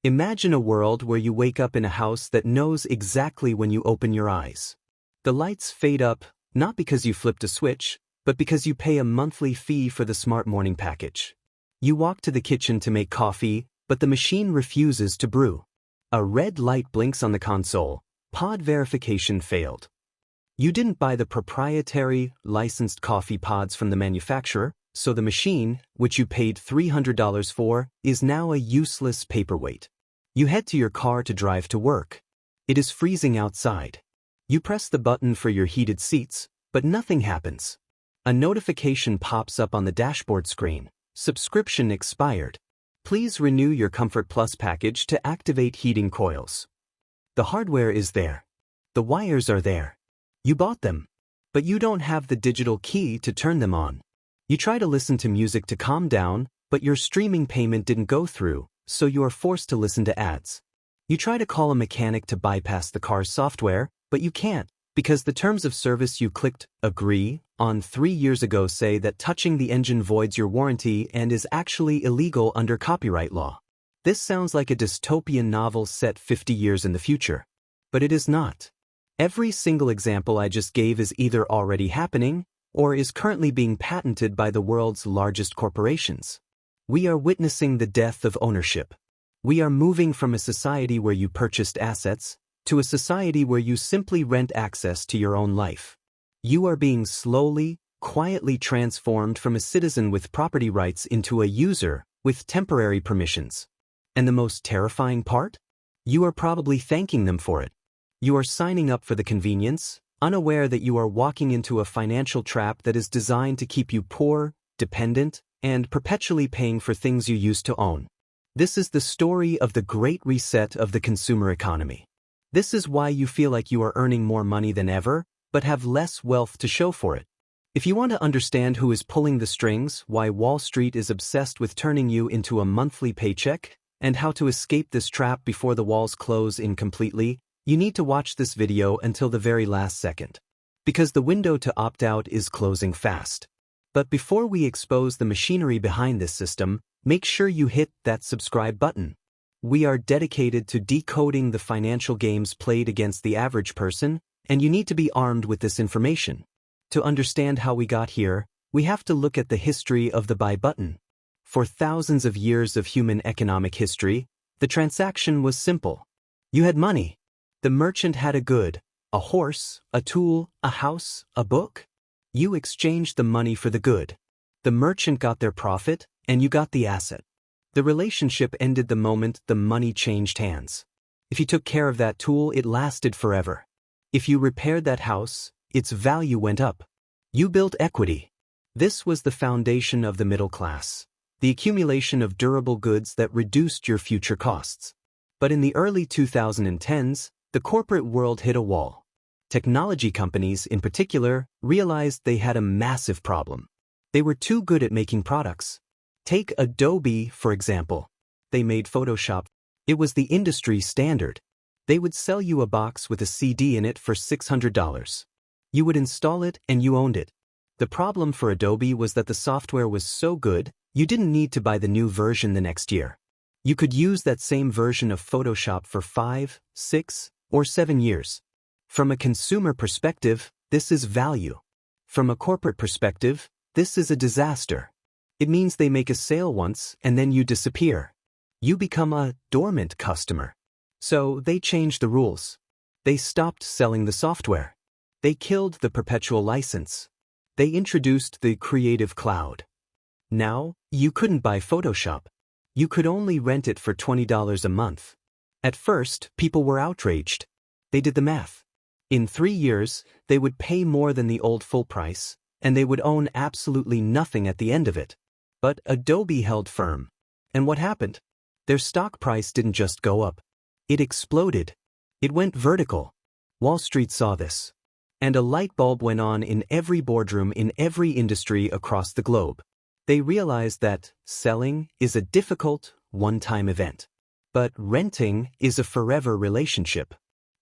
Imagine a world where you wake up in a house that knows exactly when you open your eyes. The lights fade up, not because you flipped a switch, but because you pay a monthly fee for the smart morning package. You walk to the kitchen to make coffee, but the machine refuses to brew. A red light blinks on the console. Pod verification failed. You didn't buy the proprietary, licensed coffee pods from the manufacturer, so the machine, which you paid $300 for, is now a useless paperweight. You head to your car to drive to work. It is freezing outside. You press the button for your heated seats, but nothing happens. A notification pops up on the dashboard screen. Subscription expired. Please renew your Comfort Plus package to activate heating coils. The hardware is there. The wires are there. You bought them. But you don't have the digital key to turn them on. You try to listen to music to calm down, but your streaming payment didn't go through, so you are forced to listen to ads. You try to call a mechanic to bypass the car's software, but you can't, because the terms of service you clicked agree on 3 years ago say that touching the engine voids your warranty and is actually illegal under copyright law. This sounds like a dystopian novel set 50 years in the future. But it is not. Every single example I just gave is either already happening, or is currently being patented by the world's largest corporations. We are witnessing the death of ownership. We are moving from a society where you purchased assets, to a society where you simply rent access to your own life. You are being slowly, quietly transformed from a citizen with property rights into a user with temporary permissions. And the most terrifying part? You are probably thanking them for it. You are signing up for the convenience, unaware that you are walking into a financial trap that is designed to keep you poor, dependent, and perpetually paying for things you used to own. This is the story of the great reset of the consumer economy. This is why you feel like you are earning more money than ever, but have less wealth to show for it. If you want to understand who is pulling the strings, why Wall Street is obsessed with turning you into a monthly paycheck, and how to escape this trap before the walls close in completely, you need to watch this video until the very last second. Because the window to opt out is closing fast. But before we expose the machinery behind this system, make sure you hit that subscribe button. We are dedicated to decoding the financial games played against the average person, and you need to be armed with this information. To understand how we got here, we have to look at the history of the buy button. For thousands of years of human economic history, the transaction was simple. You had money. The merchant had a good, a horse, a tool, a house, a book. You exchanged the money for the good. The merchant got their profit, and you got the asset. The relationship ended the moment the money changed hands. If you took care of that tool, it lasted forever. If you repaired that house, its value went up. You built equity. This was the foundation of the middle class, the accumulation of durable goods that reduced your future costs. But in the early 2010s, the corporate world hit a wall. Technology companies, in particular, realized they had a massive problem. They were too good at making products. Take Adobe, for example. They made Photoshop. It was the industry standard. They would sell you a box with a CD in it for $600. You would install it and you owned it. The problem for Adobe was that the software was so good, you didn't need to buy the new version the next year. You could use that same version of Photoshop for 5, 6, or 7 years. From a consumer perspective, this is value. From a corporate perspective, this is a disaster. It means they make a sale once and then you disappear. You become a dormant customer. So they changed the rules. They stopped selling the software. They killed the perpetual license. They introduced the Creative Cloud. Now, you couldn't buy Photoshop. You could only rent it for $20 a month. At first, people were outraged. They did the math. In 3 years, they would pay more than the old full price, and they would own absolutely nothing at the end of it. But Adobe held firm. And what happened? Their stock price didn't just go up. It exploded. It went vertical. Wall Street saw this. And a light bulb went on in every boardroom in every industry across the globe. They realized that selling is a difficult, one-time event. But renting is a forever relationship.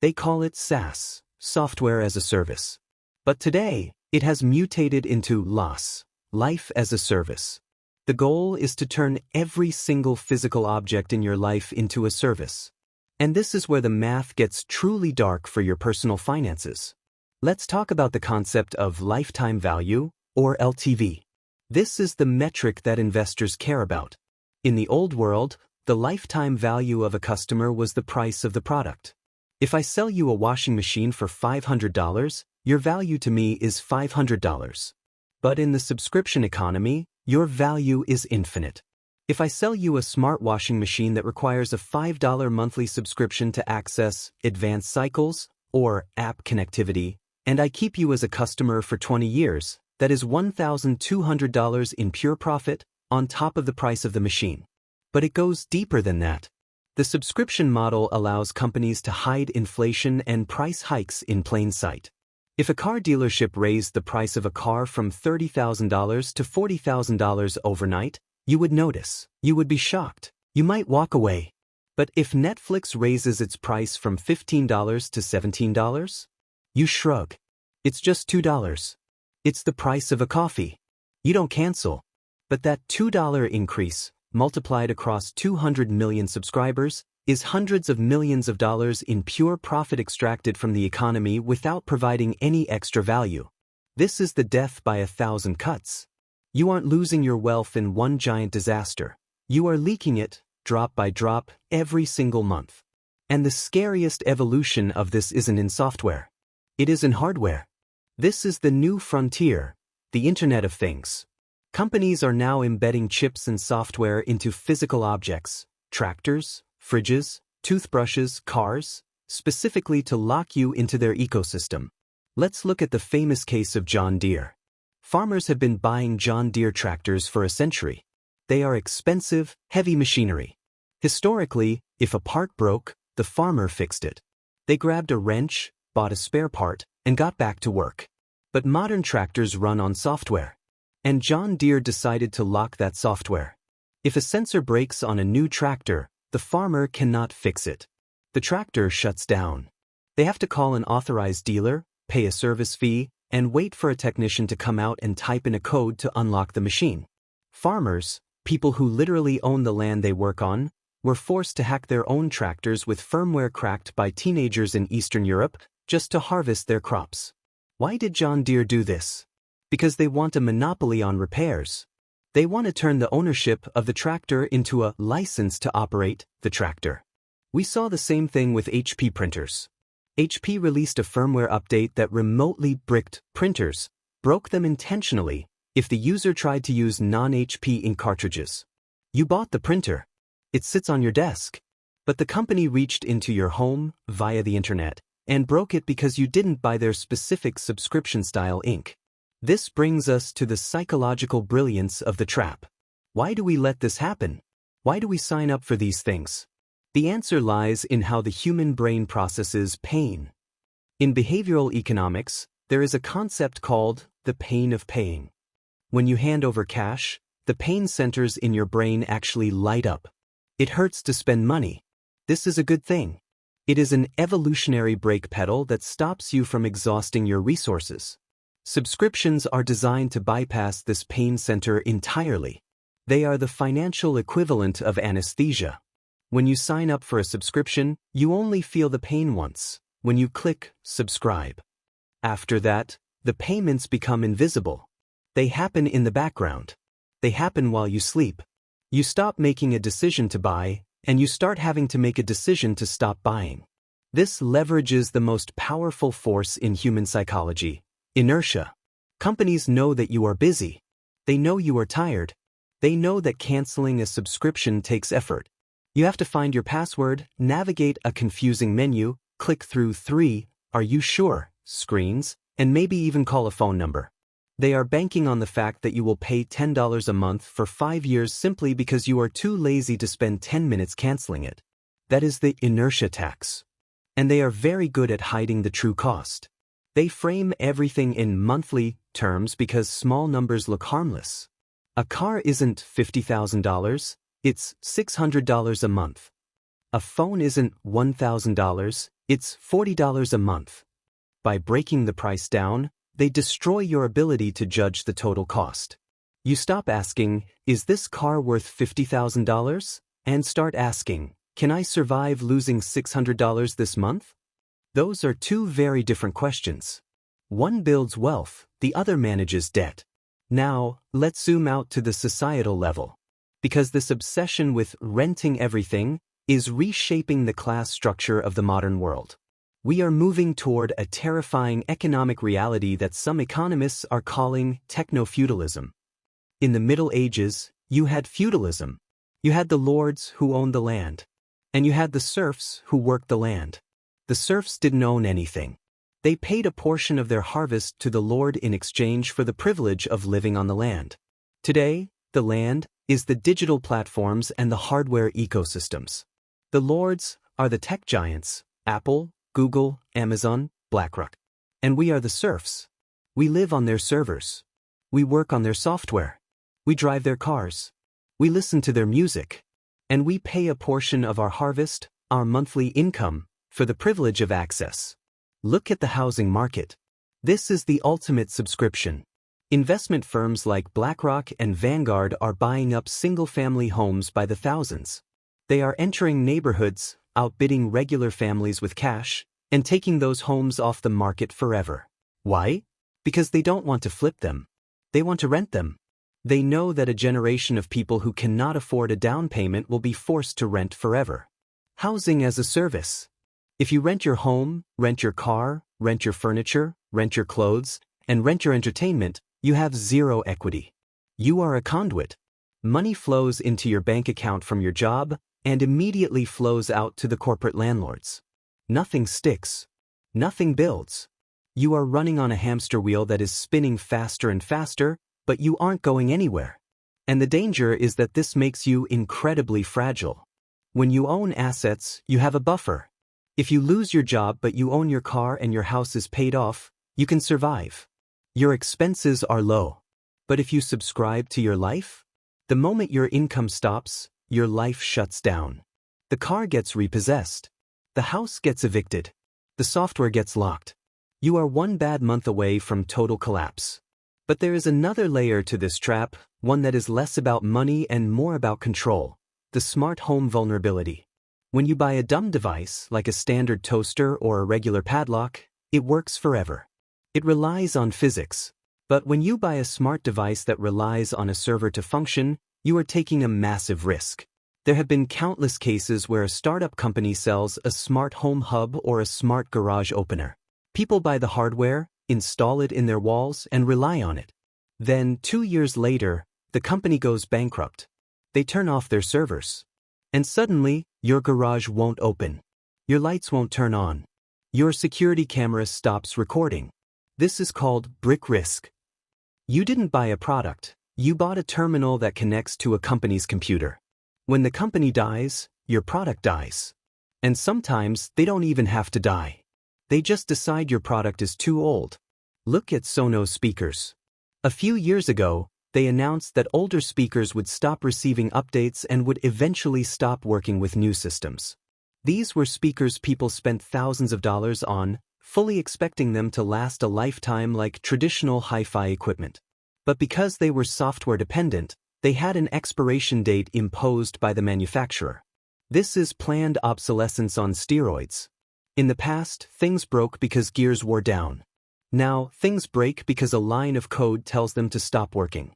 They call it SaaS, software as a service. But today, it has mutated into LaaS, life as a service. The goal is to turn every single physical object in your life into a service. And this is where the math gets truly dark for your personal finances. Let's talk about the concept of lifetime value, or LTV. This is the metric that investors care about. In the old world, the lifetime value of a customer was the price of the product. If I sell you a washing machine for $500, your value to me is $500. But in the subscription economy, your value is infinite. If I sell you a smart washing machine that requires a $5 monthly subscription to access advanced cycles or app connectivity, and I keep you as a customer for 20 years, that is $1,200 in pure profit on top of the price of the machine. But it goes deeper than that. The subscription model allows companies to hide inflation and price hikes in plain sight. If a car dealership raised the price of a car from $30,000 to $40,000 overnight, you would notice. You would be shocked. You might walk away. But if Netflix raises its price from $15 to $17, you shrug. It's just $2. It's the price of a coffee. You don't cancel. But that $2 increase, multiplied across 200 million subscribers, is hundreds of millions of dollars in pure profit extracted from the economy without providing any extra value. This is the death by 1,000 cuts. You aren't losing your wealth in one giant disaster. You are leaking it, drop by drop, every single month. And the scariest evolution of this isn't in software. It is in hardware. This is the new frontier, the Internet of Things. Companies are now embedding chips and software into physical objects, tractors, fridges, toothbrushes, cars, specifically to lock you into their ecosystem. Let's look at the famous case of John Deere. Farmers have been buying John Deere tractors for a century. They are expensive, heavy machinery. Historically, if a part broke, the farmer fixed it. They grabbed a wrench, bought a spare part, and got back to work. But modern tractors run on software. And John Deere decided to lock that software. If a sensor breaks on a new tractor, the farmer cannot fix it. The tractor shuts down. They have to call an authorized dealer, pay a service fee, and wait for a technician to come out and type in a code to unlock the machine. Farmers, people who literally own the land they work on, were forced to hack their own tractors with firmware cracked by teenagers in Eastern Europe just to harvest their crops. Why did John Deere do this? Because they want a monopoly on repairs. They want to turn the ownership of the tractor into a license to operate the tractor. We saw the same thing with HP printers. HP released a firmware update that remotely bricked printers, broke them intentionally, if the user tried to use non-HP ink cartridges. You bought the printer. It sits on your desk. But the company reached into your home, via the internet, and broke it because you didn't buy their specific subscription-style ink. This brings us to the psychological brilliance of the trap. Why do we let this happen? Why do we sign up for these things? The answer lies in how the human brain processes pain. In behavioral economics, there is a concept called the pain of paying. When you hand over cash, the pain centers in your brain actually light up. It hurts to spend money. This is a good thing. It is an evolutionary brake pedal that stops you from exhausting your resources. Subscriptions are designed to bypass this pain center entirely. They are the financial equivalent of anesthesia. When you sign up for a subscription, you only feel the pain once, when you click subscribe. After that, the payments become invisible. They happen in the background. They happen while you sleep. You stop making a decision to buy, and you start having to make a decision to stop buying. This leverages the most powerful force in human psychology: inertia. Companies know that you are busy. They know you are tired. They know that canceling a subscription takes effort. You have to find your password, navigate a confusing menu, click through 3 "Are you sure?" screens, and maybe even call a phone number. They are banking on the fact that you will pay $10 a month for 5 years simply because you are too lazy to spend 10 minutes canceling it. That is the inertia tax. And they are very good at hiding the true cost. They frame everything in monthly terms because small numbers look harmless. A car isn't $50,000, it's $600 a month. A phone isn't $1,000, it's $40 a month. By breaking the price down, they destroy your ability to judge the total cost. You stop asking, is this car worth $50,000? And start asking, can I survive losing $600 this month? Those are two very different questions. One builds wealth, the other manages debt. Now, let's zoom out to the societal level. Because this obsession with renting everything is reshaping the class structure of the modern world. We are moving toward a terrifying economic reality that some economists are calling techno-feudalism. In the Middle Ages, you had feudalism. You had the lords who owned the land. And you had the serfs who worked the land. The serfs didn't own anything. They paid a portion of their harvest to the lord in exchange for the privilege of living on the land. Today, the land is the digital platforms and the hardware ecosystems. The lords are the tech giants, Apple, Google, Amazon, BlackRock. And we are the serfs. We live on their servers. We work on their software. We drive their cars. We listen to their music. And we pay a portion of our harvest, our monthly income, for the privilege of access. Look at the housing market. This is the ultimate subscription. Investment firms like BlackRock and Vanguard are buying up single-family homes by the thousands. They are entering neighborhoods, outbidding regular families with cash, and taking those homes off the market forever. Why? Because they don't want to flip them. They want to rent them. They know that a generation of people who cannot afford a down payment will be forced to rent forever. Housing as a service. If you rent your home, rent your car, rent your furniture, rent your clothes, and rent your entertainment, you have zero equity. You are a conduit. Money flows into your bank account from your job and immediately flows out to the corporate landlords. Nothing sticks. Nothing builds. You are running on a hamster wheel that is spinning faster and faster, but you aren't going anywhere. And the danger is that this makes you incredibly fragile. When you own assets, you have a buffer. If you lose your job but you own your car and your house is paid off, you can survive. Your expenses are low. But if you subscribe to your life, the moment your income stops, your life shuts down. The car gets repossessed. The house gets evicted. The software gets locked. You are one bad month away from total collapse. But there is another layer to this trap, one that is less about money and more about control: the smart home vulnerability. When you buy a dumb device, like a standard toaster or a regular padlock, it works forever. It relies on physics. But when you buy a smart device that relies on a server to function, you are taking a massive risk. There have been countless cases where a startup company sells a smart home hub or a smart garage opener. People buy the hardware, install it in their walls, and rely on it. Then, 2 years later, the company goes bankrupt. They turn off their servers. And suddenly, your garage won't open. Your lights won't turn on. Your security camera stops recording. This is called brick risk. You didn't buy a product. You bought a terminal that connects to a company's computer. When the company dies, your product dies. And sometimes they don't even have to die. They just decide your product is too old. Look at Sonos speakers. A few years ago, they announced that older speakers would stop receiving updates and would eventually stop working with new systems. These were speakers people spent thousands of dollars on, fully expecting them to last a lifetime like traditional hi-fi equipment. But because they were software dependent, they had an expiration date imposed by the manufacturer. This is planned obsolescence on steroids. In the past, things broke because gears wore down. Now, things break because a line of code tells them to stop working.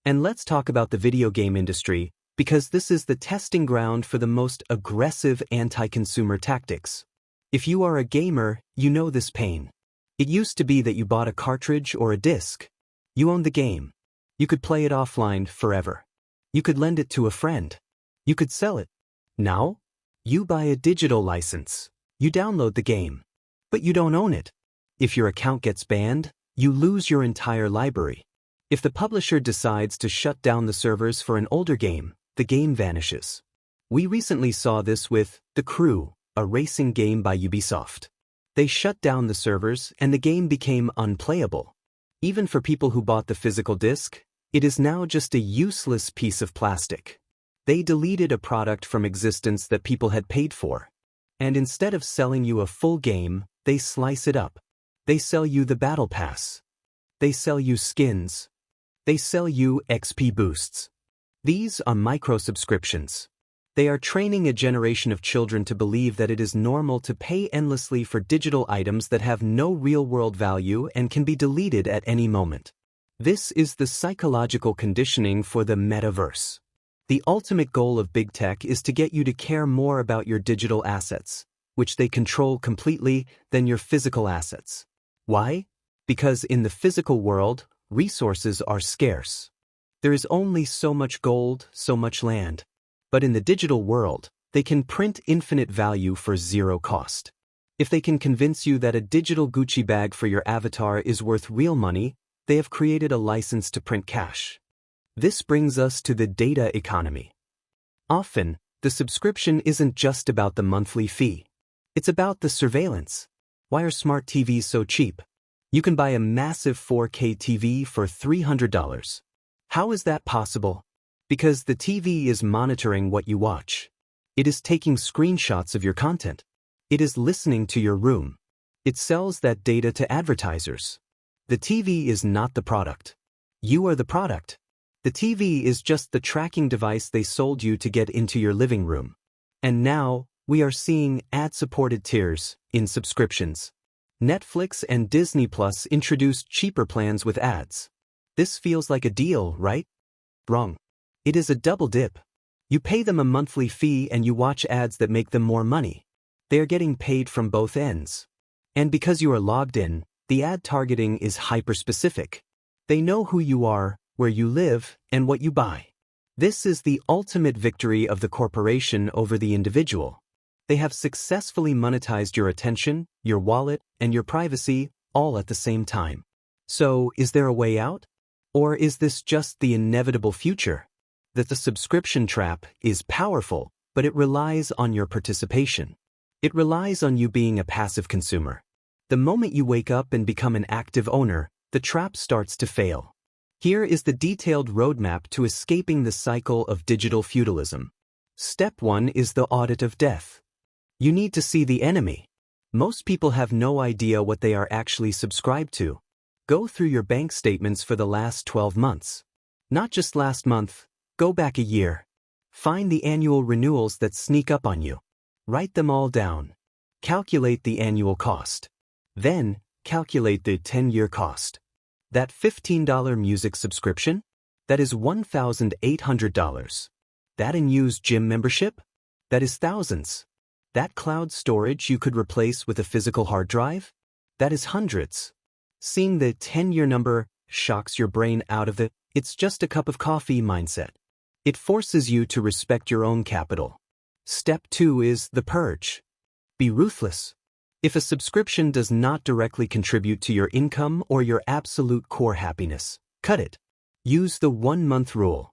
And let's talk about the video game industry, because this is the testing ground for the most aggressive anti-consumer tactics. If you are a gamer, you know this pain. It used to be that you bought a cartridge or a disc. You owned the game. You could play it offline forever. You could lend it to a friend. You could sell it. Now, you buy a digital license. You download the game. But you don't own it. If your account gets banned, you lose your entire library. If the publisher decides to shut down the servers for an older game, the game vanishes. We recently saw this with The Crew, a racing game by Ubisoft. They shut down the servers and the game became unplayable. Even for people who bought the physical disc, it is now just a useless piece of plastic. They deleted a product from existence that people had paid for. And instead of selling you a full game, they slice it up. They sell you the battle pass. They sell you skins. They sell you XP boosts. These are micro-subscriptions. They are training a generation of children to believe that it is normal to pay endlessly for digital items that have no real-world value and can be deleted at any moment. This is the psychological conditioning for the metaverse. The ultimate goal of big tech is to get you to care more about your digital assets, which they control completely, than your physical assets. Why? Because in the physical world, resources are scarce. There is only so much gold, so much land. But in the digital world, they can print infinite value for zero cost. If they can convince you that a digital Gucci bag for your avatar is worth real money, they have created a license to print cash. This brings us to the data economy. Often, the subscription isn't just about the monthly fee. It's about the surveillance. Why are smart TVs so cheap? You can buy a massive 4K TV for $300. How is that possible? Because the TV is monitoring what you watch. It is taking screenshots of your content. It is listening to your room. It sells that data to advertisers. The TV is not the product. You are the product. The TV is just the tracking device they sold you to get into your living room. And now, we are seeing ad-supported tiers in subscriptions. Netflix and Disney Plus introduced cheaper plans with ads. This feels like a deal, right? Wrong. It is a double dip. You pay them a monthly fee and you watch ads that make them more money. They are getting paid from both ends. And because you are logged in, the ad targeting is hyper-specific. They know who you are, where you live, and what you buy. This is the ultimate victory of the corporation over the individual. They have successfully monetized your attention, your wallet, and your privacy, all at the same time. So, is there a way out? Or is this just the inevitable future? That the subscription trap is powerful, but it relies on your participation. It relies on you being a passive consumer. The moment you wake up and become an active owner, the trap starts to fail. Here is the detailed roadmap to escaping the cycle of digital feudalism. Step 1 is the audit of death. You need to see the enemy. Most people have no idea what they are actually subscribed to. Go through your bank statements for the last 12 months. Not just last month. Go back a year. Find the annual renewals that sneak up on you. Write them all down. Calculate the annual cost. Then, calculate the 10-year cost. That $15 music subscription? That is $1,800. That unused gym membership? That is thousands. That cloud storage you could replace with a physical hard drive? That is hundreds. Seeing the 10-year number shocks your brain out of the "it's just a cup of coffee" mindset. It forces you to respect your own capital. Step 2 is the purge. Be ruthless. If a subscription does not directly contribute to your income or your absolute core happiness, cut it. Use the 1-month rule.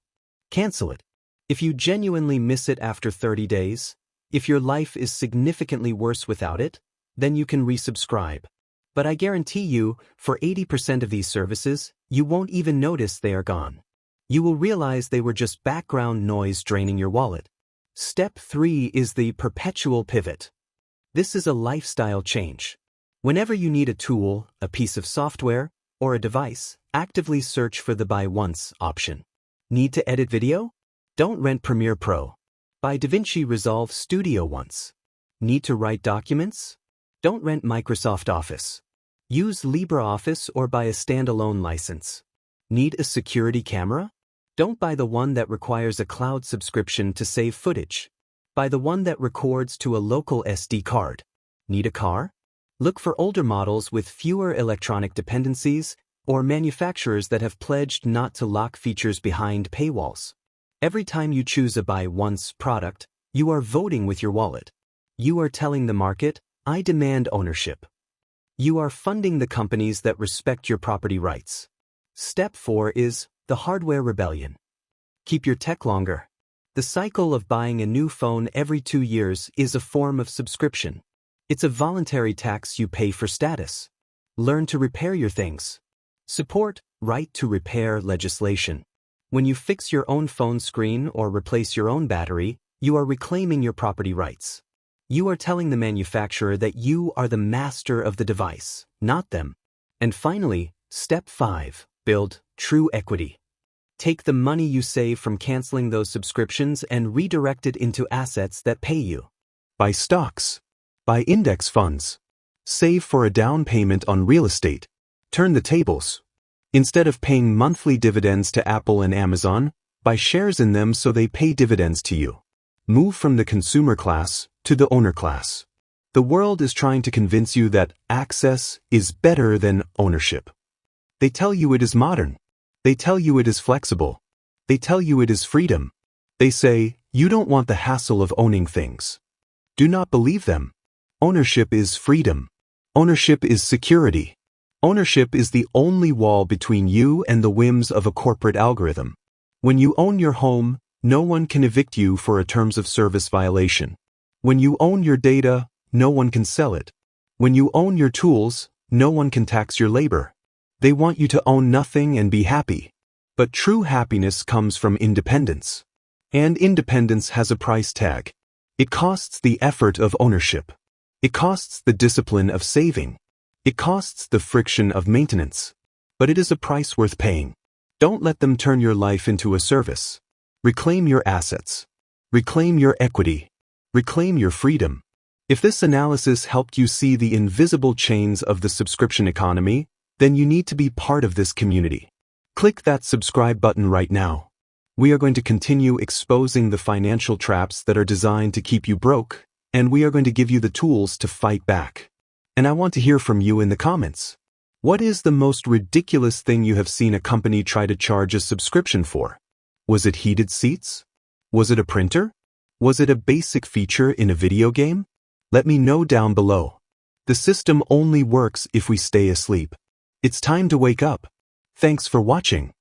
Cancel it. If you genuinely miss it after 30 days, if your life is significantly worse without it, then you can resubscribe. But I guarantee you, for 80% of these services, you won't even notice they are gone. You will realize they were just background noise draining your wallet. Step 3 is the perpetual pivot. This is a lifestyle change. Whenever you need a tool, a piece of software, or a device, actively search for the Buy Once option. Need to edit video? Don't rent Premiere Pro. Buy DaVinci Resolve Studio once. Need to write documents? Don't rent Microsoft Office. Use LibreOffice or buy a standalone license. Need a security camera? Don't buy the one that requires a cloud subscription to save footage. Buy the one that records to a local SD card. Need a car? Look for older models with fewer electronic dependencies or manufacturers that have pledged not to lock features behind paywalls. Every time you choose a Buy Once product, you are voting with your wallet. You are telling the market, "I demand ownership." You are funding the companies that respect your property rights. Step 4 is the hardware rebellion. Keep your tech longer. The cycle of buying a new phone every 2 years is a form of subscription. It's a voluntary tax you pay for status. Learn to repair your things. Support right to repair legislation. When you fix your own phone screen or replace your own battery, you are reclaiming your property rights. You are telling the manufacturer that you are the master of the device, not them. And finally, step 5, Build true equity. Take the money you save from canceling those subscriptions and redirect it into assets that pay you. Buy stocks. Buy index funds. Save for a down payment on real estate. Turn the tables. Instead of paying monthly dividends to Apple and Amazon, buy shares in them so they pay dividends to you. Move from the consumer class to the owner class. The world is trying to convince you that access is better than ownership. They tell you it is modern. They tell you it is flexible. They tell you it is freedom. They say, you don't want the hassle of owning things. Do not believe them. Ownership is freedom. Ownership is security. Ownership is the only wall between you and the whims of a corporate algorithm. When you own your home, no one can evict you for a terms of service violation. When you own your data, no one can sell it. When you own your tools, no one can tax your labor. They want you to own nothing and be happy. But true happiness comes from independence. And independence has a price tag. It costs the effort of ownership. It costs the discipline of saving. It costs the friction of maintenance. But it is a price worth paying. Don't let them turn your life into a service. Reclaim your assets. Reclaim your equity. Reclaim your freedom. If this analysis helped you see the invisible chains of the subscription economy, then you need to be part of this community. Click that subscribe button right now. We are going to continue exposing the financial traps that are designed to keep you broke, and we are going to give you the tools to fight back. And I want to hear from you in the comments. What is the most ridiculous thing you have seen a company try to charge a subscription for? Was it heated seats? Was it a printer? Was it a basic feature in a video game? Let me know down below. The system only works if we stay asleep. It's time to wake up. Thanks for watching.